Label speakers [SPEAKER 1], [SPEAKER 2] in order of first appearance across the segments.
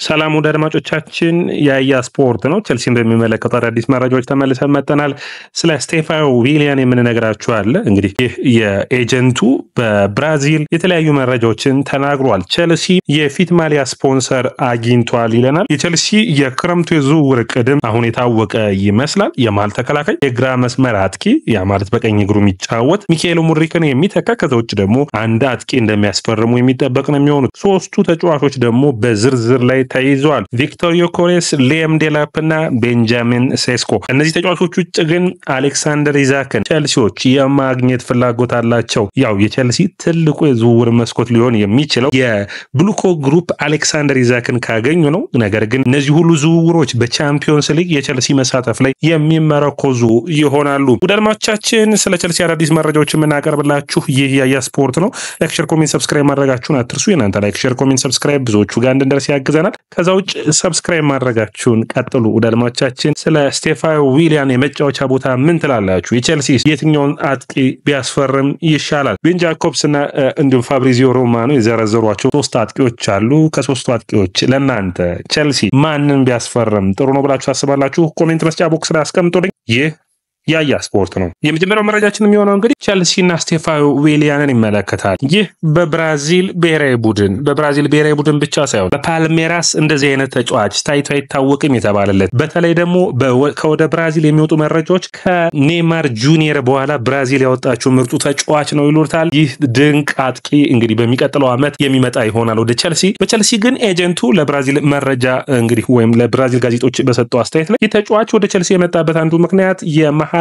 [SPEAKER 1] ሰላም ወደ አድማጮቻችን ያያ ስፖርት ነው። ቸልሲን በሚመለከቱ አዳዲስ መረጃዎች ተመልሰን መጥተናል። ስለ ስቴፋኖ ዊሊያን የምንነግራችሁ አለ። እንግዲህ ይህ የኤጀንቱ በብራዚል የተለያዩ መረጃዎችን ተናግሯል። ቸልሲ የፊት ማሊያ ስፖንሰር አግኝቷል ይለናል። የቸልሲ የክረምቱ የዝውውር ቅድም አሁን የታወቀ ይመስላል። የመሃል ተከላካይ፣ የግራ መስመር አጥቂ ያ ማለት በቀኝ እግሩ የሚጫወት ሚካኤል ሙድሪክን የሚተካ ከዛ ውጭ ደግሞ አንድ አጥቂ እንደሚያስፈርሙ የሚጠበቅ ነው የሚሆኑት። ሶስቱ ተጫዋቾች ደግሞ በዝርዝር ላይ ተይዟል። ቪክቶር ዮኬሬስ፣ ሊያም ዴላፕ እና ቤንጃሚን ሴስኮ። እነዚህ ተጫዋቾች ውጭ ግን አሌክሳንደር ኢዛክን ቸልሲዎች የማግኘት ፍላጎት አላቸው። ያው የቸልሲ ትልቁ የዝውውር መስኮት ሊሆን የሚችለው የብሉኮ ግሩፕ አሌክሳንደር ኢዛክን ካገኙ ነው። ነገር ግን እነዚህ ሁሉ ዝውውሮች በቻምፒዮንስ ሊግ የቸልሲ መሳተፍ ላይ የሚመረኮዙ ይሆናሉ። ውድድማቻችን ስለ ቸልሲ አዳዲስ መረጃዎች የምናቀርብላችሁ ይህ ያያ ስፖርት ነው። ላይክ፣ ሼር፣ ኮሜንት ሰብስክራይብ ማድረጋችሁን አትርሱ። የናንተ ላይክ፣ ሼር፣ ኮሜንት ሰብስክራይብ ብዙዎቹ ጋር እንድንደርስ ያግዘናል። ከዛ ውጭ ሰብስክራይብ ማድረጋችሁን ቀጥሉ። ውድድማቻችን ስለ ስቴፋኖ ዊሊያን የመጫወቻ ቦታ ምን ትላላችሁ? የቸልሲ የትኛውን አጥቂ ቢያስፈርም ይሻላል? ቤን ጃኮብስ እና እንዲሁም ፋብሪዚዮ ሮማኖ የዘረዘሯቸው ሶስት አጥቂዎች አሉ። ከሶስቱ አጥቂዎች ለእናንተ ቸልሲ ማንን ቢያስፈርም ጥሩ ነው ብላችሁ ታስባላችሁ? ኮሜንት መስጫ ቦክስ ላይ አስቀምጡልኝ። ይህ ያያ ስፖርት ነው። የመጀመሪያው መረጃችን የሚሆነው እንግዲህ ቸልሲና ስቴፋኖ ዊሊያንን ይመለከታል። ይህ በብራዚል ብሔራዊ ቡድን ብቻ ሳይሆን በፓልሜራስ እንደዚህ አይነት ተጫዋች ታይቶ አይታወቅም የተባለለት በተለይ ደግሞ ከወደ ብራዚል የሚወጡ መረጃዎች ከኔይማር ጁኒየር በኋላ ብራዚል ያወጣችው ምርጡ ተጫዋች ነው ይሉታል። ይህ ድንቅ አጥቂ እንግዲህ በሚቀጥለው ዓመት የሚመጣ ይሆናል ወደ ቸልሲ። በቸልሲ ግን ኤጀንቱ ለብራዚል መረጃ እንግዲህ ወይም ለብራዚል ጋዜጦች በሰጠው አስተያየት ላይ ተጫዋች ወደ ቸልሲ የመጣበት አንዱ ምክንያት የ10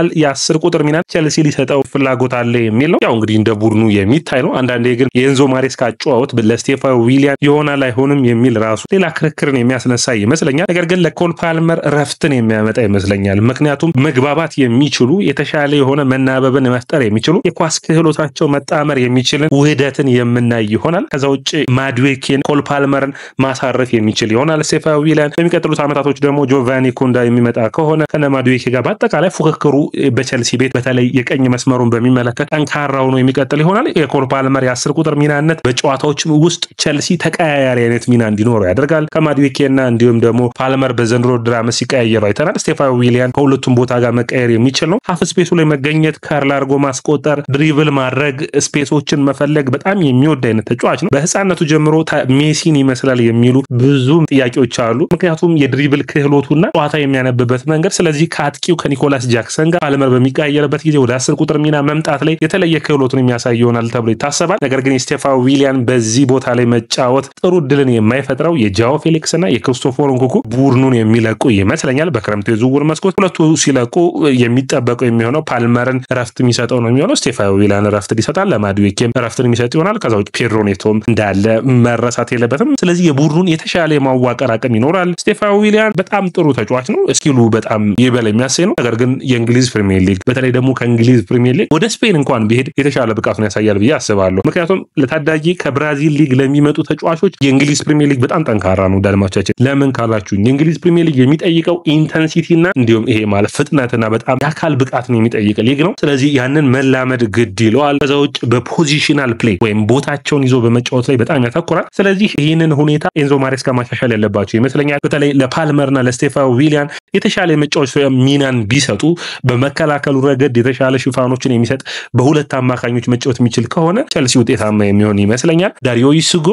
[SPEAKER 1] ቁጥር ሚና ቸልሲ ሊሰጠው ፍላጎት አለ የሚል ነው። ያው እንግዲህ እንደ ቡድኑ የሚታይ ነው። አንዳንዴ ግን የኤንዞ ማሬስካ አጨዋወት ለስቴፋኖ ዊሊያን ይሆናል አይሆንም የሚል ራሱ ሌላ ክርክርን የሚያስነሳ ይመስለኛል። ነገር ግን ለኮል ፓልመር ረፍትን የሚያመጣ ይመስለኛል። ምክንያቱም መግባባት የሚችሉ የተሻለ የሆነ መናበብን መፍጠር የሚችሉ የኳስ ክህሎታቸው መጣመር የሚችልን ውህደትን የምናይ ይሆናል። ከዛ ውጭ ማድዌኬን ኮል ፓልመርን ማሳረፍ የሚችል ይሆናል ስቴፋኖ ዊሊያን። በሚቀጥሉት ዓመታቶች ደግሞ ጆቫኒ ኩንዳ የሚመጣ ከሆነ ከነ ማድዌኬ ጋር በአጠቃላይ ፉክክሩ በቸልሲ ቤት በተለይ የቀኝ መስመሩን በሚመለከት ጠንካራ ሆኖ የሚቀጥል ይሆናል። የኮል ፓልመር የ10 ቁጥር ሚናነት በጨዋታዎች ውስጥ ቸልሲ ተቀያያሪ አይነት ሚና እንዲኖረው ያደርጋል። ከማድዌኬና እንዲሁም ደግሞ ፓልመር በዘንድሮ ድራማ ሲቀያየሩ አይተናል። ስቴፋኖ ዊሊያን ከሁለቱም ቦታ ጋር መቀየር የሚችል ነው። ሀፍ ስፔሱ ላይ መገኘት፣ ከርል አድርጎ ማስቆጠር፣ ድሪብል ማድረግ፣ ስፔሶችን መፈለግ በጣም የሚወድ አይነት ተጫዋች ነው። በህፃነቱ ጀምሮ ሜሲን ይመስላል የሚሉ ብዙ ጥያቄዎች አሉ። ምክንያቱም የድሪብል ክህሎቱና ጨዋታ የሚያነብበት መንገድ። ስለዚህ ከአጥቂው ከኒኮላስ ጃክሰን ጋር ፓልመር በሚቀያየርበት ጊዜ ወደ 10 ቁጥር ሚና መምጣት ላይ የተለየ ክህሎቱን የሚያሳይ ይሆናል ተብሎ ይታሰባል። ነገር ግን የስቴፋኖ ዊሊያን በዚህ ቦታ ላይ መጫወት ጥሩ ድልን የማይፈጥረው የጃኦ ፌሊክስ እና የክሪስቶፈር ንኩኩ ቡድኑን የሚለቁ ይመስለኛል። በክረምቱ የዝውውር መስኮት ሁለቱ ሲለቁ የሚጠበቀው የሚሆነው ፓልመርን ረፍት የሚሰጠው ነው የሚሆነው። ስቴፋኖ ዊሊያን ረፍት ይሰጣል፣ ለማድዌኬም ረፍትን የሚሰጥ ይሆናል። ከዛ ውጭ ፔድሮ ኔቶም እንዳለ መረሳት የለበትም። ስለዚህ የቡድኑን የተሻለ የማዋቀር አቅም ይኖራል። ስቴፋኖ ዊሊያን በጣም ጥሩ ተጫዋች ነው። ስኪሉ በጣም ይበል የሚያሰኝ ነው። ነገር ግን የእንግሊዝ ፕሪሚየር ሊግ በተለይ ደግሞ ከእንግሊዝ ፕሪሚየር ሊግ ወደ ስፔን እንኳን ቢሄድ የተሻለ ብቃቱን ያሳያል ብዬ አስባለሁ። ምክንያቱም ለታዳጊ ከብራዚል ሊግ ለሚመጡ ተጫዋቾች የእንግሊዝ ፕሪሚየር ሊግ በጣም ጠንካራ ነው። ዳልማቻችን ለምን ካላችሁ የእንግሊዝ ፕሪሚየር ሊግ የሚጠይቀው ኢንተንሲቲና እንዲሁም ይሄ ማለት ፍጥነትና በጣም የአካል ብቃትን የሚጠይቅ ሊግ ነው። ስለዚህ ያንን መላመድ ግድ ይለዋል። ከዛ ውጭ በፖዚሽናል ፕሌይ ወይም ቦታቸውን ይዞ በመጫወት ላይ በጣም ያተኩራል። ስለዚህ ይህንን ሁኔታ ኤንዞ ማሬስካ ማሻሻል ያለባቸው ይመስለኛል። በተለይ ለፓልመርና ለስቴፋኖ ዊሊያን የተሻለ የመጫወቻ ሚናን ቢሰጡ በመከላከሉ ረገድ የተሻለ ሽፋኖችን የሚሰጥ በሁለት አማካኞች መጫወት የሚችል ከሆነ ቸልሲ ውጤታማ የሚሆን ይመስለኛል። ዳሪዮ ይስጎ፣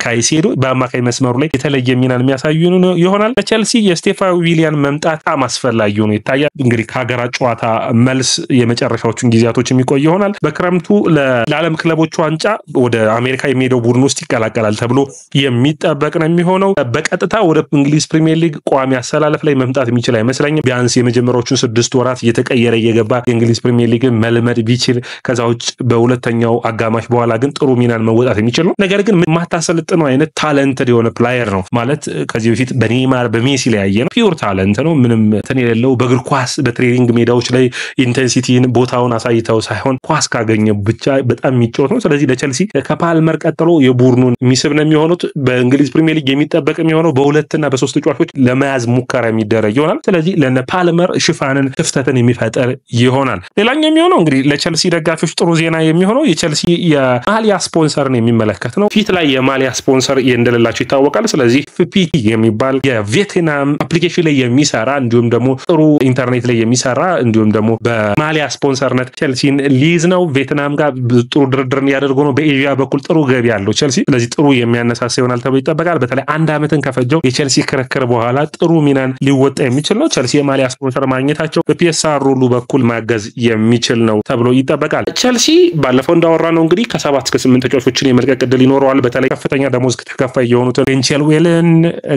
[SPEAKER 1] ካይሴዶ በአማካኝ መስመሩ ላይ የተለየ ሚናን የሚያሳዩ ይሆናል። ለቸልሲ የስቴፋኖ ዊሊያን መምጣት በጣም አስፈላጊ ሆኖ ይታያል። እንግዲህ ከሀገራት ጨዋታ መልስ የመጨረሻዎቹን ጊዜያቶች የሚቆይ ይሆናል። በክረምቱ ለዓለም ክለቦች ዋንጫ ወደ አሜሪካ የሚሄደው ቡድን ውስጥ ይቀላቀላል ተብሎ የሚጠበቅ ነው የሚሆነው። በቀጥታ ወደ እንግሊዝ ፕሪሚየር ሊግ ቋሚ አሰላለፍ ላይ መምጣት የሚችል አይመስለኝም። ቢያንስ የመጀመሪያዎቹን 6 ወራት እየተቀየረ እየገባ የእንግሊዝ ፕሪሚየር ሊግ መልመድ ቢችል ከዛ ውጭ በሁለተኛው አጋማሽ በኋላ ግን ጥሩ ሚናን መወጣት የሚችል ነው። ነገር ግን ማታሰልጥነው አይነት ታለንትድ የሆነ ፕሌየር ነው ማለት ከዚህ በፊት በኔይማር በሜሲ ላይ ያየ ነው። ፒውር ታለንት ነው፣ ምንም እንትን የሌለው በእግር ኳስ በትሬኒንግ ሜዳዎች ላይ ኢንቴንሲቲን ቦታውን አሳይተው ሳይሆን ኳስ ካገኘ ብቻ በጣም የሚጫወት ነው። ስለዚህ ለቸልሲ ከፓልመር ቀጥሎ የቡድኑን የሚስብ ነው የሚሆኑት። በእንግሊዝ ፕሪሚየር ሊግ የሚጠበቅ የሚሆነው በሁለትና በሶስት ተጫዋቾች ለመያዝ ሙከራ የሚደረግ ይሆናል። ስለዚህ ለነ ፓልመር ሽፋንን ክፍተትን የሚፈጠር ይሆናል። ሌላኛው የሚሆነው እንግዲህ ለቸልሲ ደጋፊዎች ጥሩ ዜና የሚሆነው የቸልሲ የማሊያ ስፖንሰርን የሚመለከት ነው። ፊት ላይ የማሊያ ስፖንሰር እንደሌላቸው ይታወቃል። ስለዚህ FPT የሚባል የቪየትናም አፕሊኬሽን ላይ የሚሰራ እንዲሁም ደግሞ ጥሩ ኢንተርኔት ላይ የሚሰራ እንዲሁም ደግሞ በማሊያ ስፖንሰርነት ቸልሲን ሊዝ ነው። ቪየትናም ጋር ጥሩ ድርድርን ያደርጉ ነው። በኤዥያ በኩል ጥሩ ገቢ ያለው ቸልሲ ስለዚህ ጥሩ የሚያነሳሳ ይሆናል ተብሎ ይጠበቃል። በተለይ አንድ ዓመትን ከፈጀው የቸልሲ ክርክር በኋላ ጥሩ ሚናን ሊወጣ የሚችል ነው። ቸልሲ የማሊያ ስፖንሰር ማግኘታቸው በፒኤስአር ሩሉ በኩል ማገዝ የሚችል ነው ተብሎ ይጠበቃል። ቸልሲ ባለፈው እንዳወራ ነው እንግዲህ ከ7 እስከ 8 ተጫዋቾችን የመልቀቅ ዕድል ይኖረዋል። በተለይ ከፍተኛ ደሞዝ ተከፋይ የሆኑትን ቤን ቺልዌልን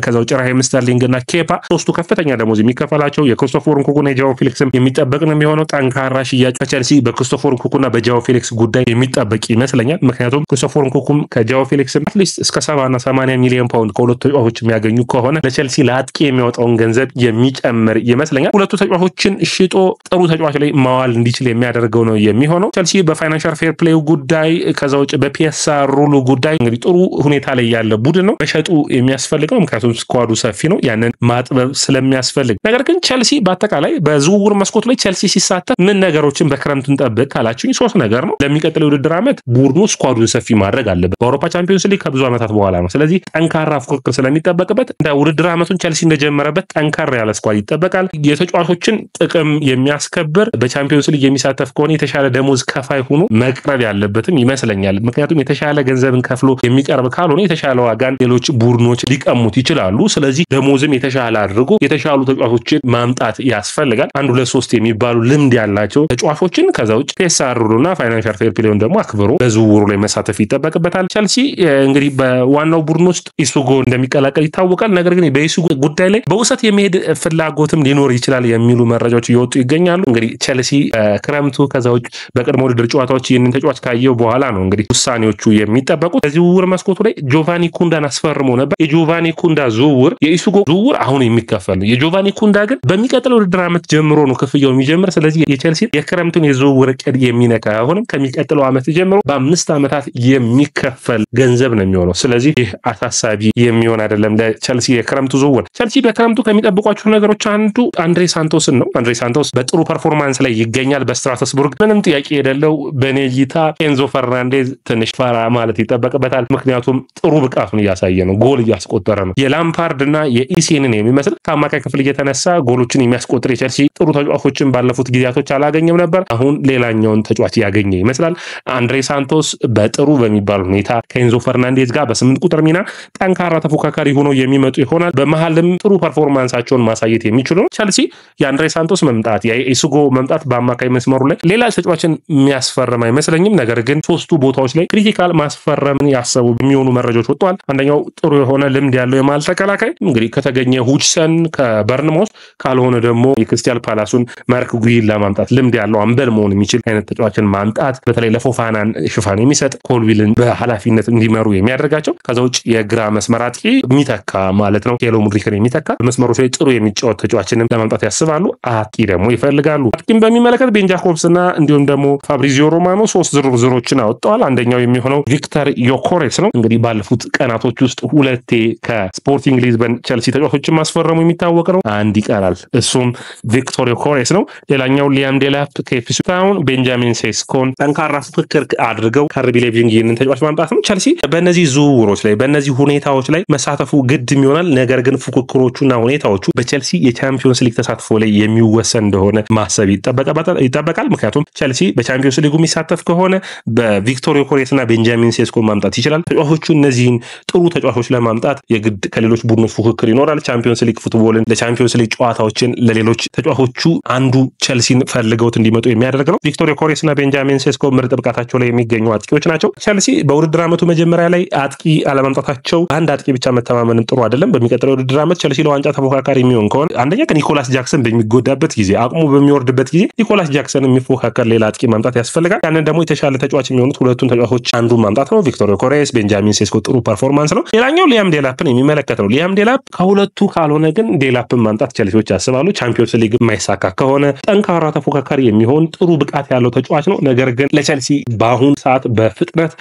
[SPEAKER 1] ከዛው ራሂም ስተርሊንግ እና ኬፓ ሶስቱ ከፍተኛ ደሞዝ የሚከፈላቸው የክሪስቶፈር ንኩኩና የጃኦ ፌሊክስም የሚጠበቅ ነው የሚሆነው። ጠንካራ ሽያጭ ከቸልሲ በክሪስቶፈር ንኩኩና በጃኦ ፌሊክስ ጉዳይ የሚጠበቅ ይመስለኛል። ምክንያቱም ክሪስቶፈር ንኩኩም ከጃኦ ፌሊክስም አትሊስት እስከ 70 እና 80 ሚሊዮን ፓውንድ ከሁለቱ ተጫዋቾች የሚያገኙ ከሆነ ለቸልሲ ለአጥቂ የሚያወጣውን ገንዘብ የሚጨምር ይመስለኛል። ሁለቱ ተጫዋቾችን ሽጦ ጥሩ ተጫዋች ላይ ማዋል እንዲችል የሚያደርገው ነው የሚሆነው። ቸልሲ በፋይናንሻል ፌር ፕሌይ ጉዳይ ከዛው በፒኤስአር ሩሉ ጉዳይ እንግዲህ ጥሩ ሁኔታ ላይ ያለ ቡድን ነው። መሸጡ የሚያስፈልገው ምክንያቱም ስኳዱ ሰፊ ነው። ያንን ማጥበብ ስለሚያስፈልግ ነገር ግን ቸልሲ በአጠቃላይ በዝውውር መስኮት ላይ ቸልሲ ሲሳተፍ ምን ነገሮችን በክረምት እንጠብቅ ካላችሁኝ 3 ነገር ነው። ለሚቀጥለው ውድድር ዓመት ቡድኑ ስኳዱን ሰፊ ማድረግ አለበት። በአውሮፓ ቻምፒዮንስ ሊግ ከብዙ ዓመታት በኋላ ነው። ስለዚህ ጠንካራ ፉክክር ስለሚጠበቅበት እንደ ውድድር ዓመቱን ቸልሲ እንደጀመረበት ጠንካራ ያለ ስኳድ ይጠበቃል። የተጫዋቾችን ጥቅም የሚያስከብር በቻምፒዮንስ ሊግ የሚሳተፍ ከሆነ የተሻለ ደሞዝ ከፋይ ሆኖ መቅረብ ያለበትም ይመስለኛል። ምክንያቱም የተሻለ ገንዘብን ከፍሎ የሚቀርብ ካልሆነ የተሻለ ዋጋን ሌሎች ቡድኖች ሊቀሙት ይችላሉ። ስለዚህ ደሞዝም የተሻለ አድርጎ የተሻሉ ተጫዋቾችን ማምጣት ያስፈልጋል። 1 2 3 የሚባሉ ልምድ ያላቸው ተጫዋቾችን ከዛ ውጭ ፒኤስአር ሩሉና ፋይናንሻል ፌር ፕሌይን ደግሞ አክብሮ በዝውውሩ ላይ መሳተፍ ይጠበቅበታል። ቸልሲ እንግዲህ በዋናው ቡድን ውስጥ ኢሱጎ እንደሚቀላቀል ይታወቃል። ነገር ግን በኢሱጎ ጉዳይ ላይ በውሰት የመሄድ ፍላጎትም ሊኖር ይችላል የሚሉ መረጃዎች እየወጡ ይገኛሉ። እንግዲህ ቸልሲ ክረምቱ ከዛ ውጭ በቅድመ ውድድር ጨዋታዎች ይህንን ተጫዋች ካየው በኋላ ነው እንግዲህ ውሳኔዎቹ የሚጠበቁት። በዝውውር መስኮቱ ላይ ጆቫኒ ኩንዳን አስፈርሞ ነበር። የጆቫኒ ኩንዳ ዝውውር የኢሱጎ ዝውውር አሁን የሚከፈል ነው። የጆቫኒ ኩንዳ ግን በሚቀጥለው ውድድር ዓመት ጀምሮ ነው ክፍያው የሚጀምር። ስለዚህ የቸልሲ የክረምቱን የዝውውር ዕቅድ የሚነካ አይሆንም። ከሚቀጥለው ዓመት ጀምሮ በ5 ዓመታት የሚከፈል ገንዘብ ነው የሚሆነው። ስለዚህ ይህ አሳሳቢ የሚሆን አይደለም ለቸልሲ የክረምቱ ዝውውር። ቸልሲ በክረምቱ ከሚጠብቋቸው ነገሮች አንዱ አንድሬ ሳንቶስን ነው። አንድሬ ሳንቶስ በጥሩ ፐርፎርማንስ ላይ ይገኛል በስትራስቡርግ ምንም ጥያቄ የሌለው። በኔ እይታ ኤንዞ ፈርናንዴዝ ትንሽ ፈራ ማለት ይጠበቅበታል። ምክንያቱም ጥሩ ብቃቱን እያሳየ ነው፣ ጎል እያስቆጠረ ነው። የላምፓርድ እና የኢሴንን የሚመስል ከአማካይ ክፍል እየተነሳ ጎሎችን የሚያስቆጥር የቸልሲ ጥሩ ተጫዋቾችን ባለፉት ጊዜያቶች አላገኘም ነበር። አሁን ሌላኛውን ተጫዋች ያገኘ ይመስላል። አንድሬ ሳንቶስ በጥሩ በሚባል ሁኔታ ከኤንዞ ፈርናንዴዝ ጋር በ8 ቁጥር ሚና ጠንካራ ተፎካካሪ ሆነው የሚመጡ ይሆናል። በመሀልም ጥሩ ፐርፎርማንሳቸውን ማሳየት የሚችሉ ነው። ቸልሲ የአንድሬ ሳንቶስ መምጣት የኢሱጎ መምጣት በአማካይ መስመሩ ላይ ሌላ ተጫዋችን የሚያስፈርም አይመስለኝም። ነገር ግን 3ቱ ቦታዎች ላይ ክሪቲካል ማስፈረምን ያሰቡ የሚሆኑ መረጃዎች ወጥተዋል። አንደኛው ጥሩ የሆነ ልምድ ያለው የማል ተከላካይ እንግዲህ ከተገኘ ሁጅሰን ከበርንሞስ ካልሆነ ደግሞ የክሪስታል ፓላሱን ማርክ ጉሂን ለማምጣት ልምድ ያለው አምበል መሆን የሚችል አይነት ተጫዋችን ማምጣት በተለይ ለፎፋናን ሽፋን የሚሰጥ ኮልዊልን በኃላፊነት እንዲመሩ የሚያደርጋቸው ከዛ ውጭ የግራ መስመር አጥቂ የሚተካ ማለት ነው ቴሎ ሙድሪክን የሚተካ መስመሮች ላይ ጥሩ የሚጫወት ተጫዋችንም ለማምጣት ያስባሉ። አጥቂ ደግሞ ይፈልጋሉ። አጥቂም በሚመለከት ቤን ጃኮብስ እና እንዲሁም ደግሞ ፋብሪዚዮ ሮማኖ 3 ዝርዝሮችን አወጣዋል። አንደኛው የሚሆነው ቪክተር ዮኮሬስ ነው። እንግዲህ ባለፉት ቀናቶች ውስጥ 2 ከስፖርቲንግ ሊዝበን ቸልሲ ተጫዋቾችን ማስፈረሙ የሚታወቅ ነው። አንድ ይቀራል፣ እሱም ቪክተር ዮኮሬስ ነው። ሌላኛው ሊያም ዴላፕ ከኤፍሲ ታውን ቤንጃሚን ሴስኮን ጠንካራ ፍክክር አድርገው ከአርቢ ሌቪንግ ይህንን ተጫዋች ማምጣት ነው። ቸልሲ በእነዚህ ዝውውሮች ላይ በእነዚህ ሁኔታዎች ላይ መሳተፉ ግድ ይሆናል። ነገር ግን ፉክክሮቹና ሁኔታዎቹ በቸልሲ የቻምፒዮንስ ሊግ ተሳትፎ ላይ የሚወሰን እንደሆነ ማሰብ ይጠበቃል። ምክንያቱም ቸልሲ በቻምፒዮንስ ሊጉ የሚሳተፍ ከሆነ በቪክተር ዮኮሬስ እና ቤንጃሚን ሴስኮን ማምጣት ይችላል። ተጫዋቾቹ እነዚህን ጥሩ ተጫዋቾች ለማምጣት የግድ ከሌሎች ቡድኖች ፉክክር ይኖራል። ቻምፒዮንስ ሊግ ፉትቦልን ለቻምፒዮንስ ሊግ ጨዋታዎችን ለሌሎች ተጫዋቾቹ አንዱ ቸልሲን ፈልገውት እንዲመጡ የሚያደርግ ነው። ቪክተር ዮኮሬስ እና ቤንጃሚን ሴስኮ ምርጥ ብቃታቸው ላይ የሚገኙ አጥቂዎች ናቸው። ቸልሲ በውድድር ዓመቱ መጀመሪያ ላይ አጥቂ አለማምጣታቸው አንድ አጥቂ ብቻ መተማመንም ጥሩ አይደለም። በሚቀጥለው ውድድር ዓመት ቸልሲ ለዋንጫ ተፎካካሪ የሚሆን ከሆነ አንደኛ ከኒኮላስ ጃክሰን በሚጎዳበት ጊዜ አቅሙ በሚወርድበት ጊዜ ኒኮላስ ጃክሰን የሚፎካከር ሌላ አጥቂ ማምጣት ያስፈልጋል። ያንን ደግሞ የተሻለ ተጫዋች የሚሆኑት ሁለቱን ተጫዋቾች አንዱን ማምጣት ነው። ቪክተር ዮኮሬስ፣ ቤንጃሚን ሴስኮ ጥሩ ፐርፎርማንስ ነው። ሌላኛው ሊያም ዴላፕን የሚመለከት ነው። ሊያም ዴላፕ ከሁለቱ ካልሆነ ግን ዴላፕን ማምጣት ቸልሲዎች ያስባሉ። ቻምፒዮንስ ሊግ የማይሳካ ከሆነ ጠንካራ ተፎካካሪ የሚሆን ጥሩ ብቃት ያለው ተጫዋች ነው። ነገር ግን ለቸልሲ በአሁኑ ሰዓት በፍጥነት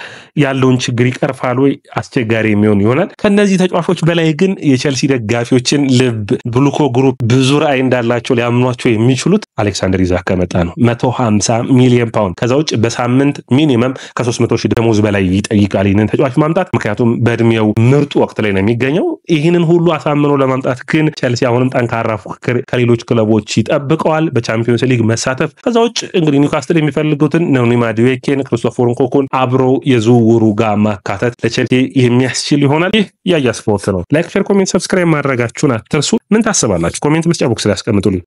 [SPEAKER 1] ያለውን ችግር ይቀርፋል ወይ አስቸጋሪ የሚሆን ይሆናል። ከነዚህ ተጫዋቾች በላይ ግን የቸልሲ ደጋፊዎችን ልብ ብሉኮ ግሩፕ ብዙ ራዕይ እንዳላቸው ሊያምኗቸው የሚችሉ የሚችሉት አሌክሳንደር ኢዛክ ከመጣ ነው 150 ሚሊዮን ፓውንድ ከዛ ውጭ በሳምንት ሚኒመም ከ300,000 ደሞዝ በላይ ይጠይቃል ይህንን ተጫዋች ማምጣት ምክንያቱም በእድሜው ምርጡ ወቅት ላይ ነው የሚገኘው ይህንን ሁሉ አሳምኖ ለማምጣት ግን ቼልሲ አሁንም ጠንካራ ፉክክር ከሌሎች ክለቦች ይጠብቀዋል በቻምፒዮንስ ሊግ መሳተፍ ከዛ ውጭ እንግዲህ ኒውካስትል የሚፈልጉትን ኖኒ ማዱዌኬን ክሪስቶፈር ንኮኮን አብሮ የዝውውሩ ጋር ማካተት ለቼልሲ የሚያስችል ይሆናል ይህ ያያ ስፖርት ነው ላይክ ሼር ኮሜንት ሰብስክራይብ ማድረጋችሁን አትርሱ ምን ታስባላችሁ ኮሜንት መስጫ ቦክስ ላይ አስቀምጡልኝ